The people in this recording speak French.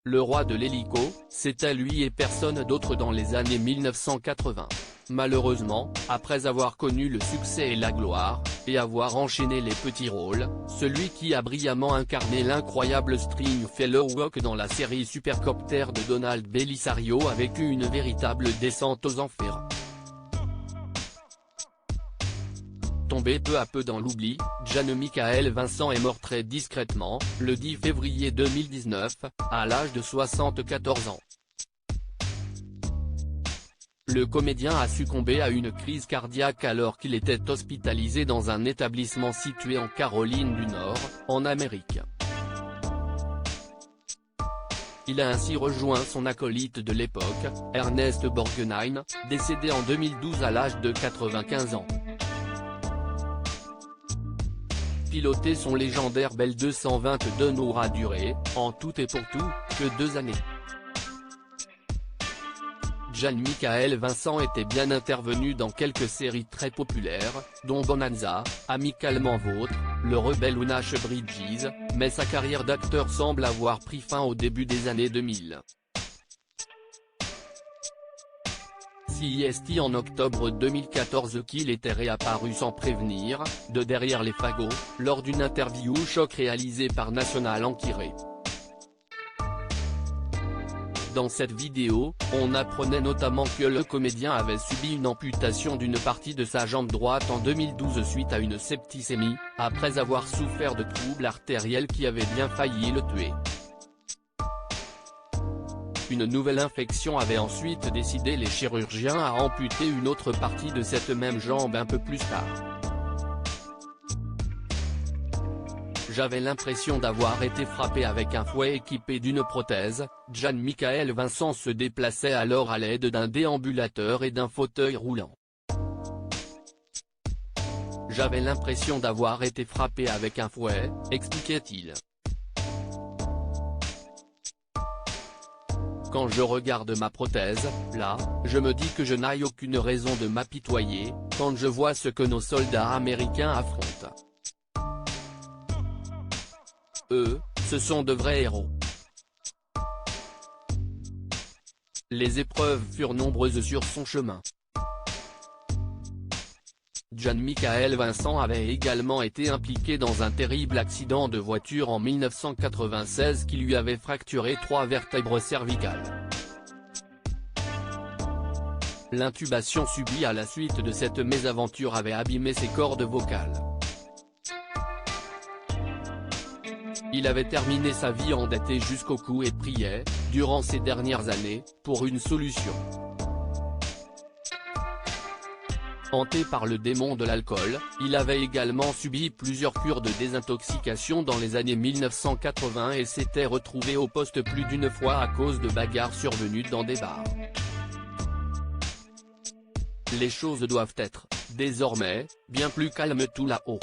Le roi de l'hélico, c'était lui et personne d'autre dans les années 1980. Malheureusement, après avoir connu le succès et la gloire, et avoir enchaîné les petits rôles, celui qui a brillamment incarné l'incroyable Stringfellow Rock dans la série Supercopter de Donald Bellisario a vécu une véritable descente aux enfers. Tombé peu à peu dans l'oubli, Jan-Michael Vincent est mort très discrètement, le 10 février 2019, à l'âge de 74 ans. Le comédien a succombé à une crise cardiaque alors qu'il était hospitalisé dans un établissement situé en Caroline du Nord, en Amérique. Il a ainsi rejoint son acolyte de l'époque, Ernest Borgnine, décédé en 2012 à l'âge de 95 ans. Piloter son légendaire Bell 222 n'aura duré, en tout et pour tout, que 2 années. Jan-Michael Vincent était bien intervenu dans quelques séries très populaires, dont Bonanza, Amicalement Vôtre, Le Rebelle ou Nash Bridges, mais sa carrière d'acteur semble avoir pris fin au début des années 2000. CIST en octobre 2014 qu'il était réapparu sans prévenir, de derrière les fagots, lors d'une interview choc réalisée par National Enquirer. Dans cette vidéo, on apprenait notamment que le comédien avait subi une amputation d'une partie de sa jambe droite en 2012 suite à une septicémie, après avoir souffert de troubles artériels qui avaient bien failli le tuer. Une nouvelle infection avait ensuite décidé les chirurgiens à amputer une autre partie de cette même jambe un peu plus tard. J'avais l'impression d'avoir été frappé avec un fouet équipé d'une prothèse. Jan-Michael Vincent se déplaçait alors à l'aide d'un déambulateur et d'un fauteuil roulant. J'avais l'impression d'avoir été frappé avec un fouet, expliquait-il. Quand je regarde ma prothèse, là, je me dis que je n'ai aucune raison de m'apitoyer, quand je vois ce que nos soldats américains affrontent. Eux, ce sont de vrais héros. Les épreuves furent nombreuses sur son chemin. Jan-Michael Vincent avait également été impliqué dans un terrible accident de voiture en 1996 qui lui avait fracturé 3 vertèbres cervicales. L'intubation subie à la suite de cette mésaventure avait abîmé ses cordes vocales. Il avait terminé sa vie endetté jusqu'au cou et priait, durant ces dernières années, pour une solution. Hanté par le démon de l'alcool, il avait également subi plusieurs cures de désintoxication dans les années 1980 et s'était retrouvé au poste plus d'une fois à cause de bagarres survenues dans des bars. Les choses doivent être, désormais, bien plus calmes tout là-haut.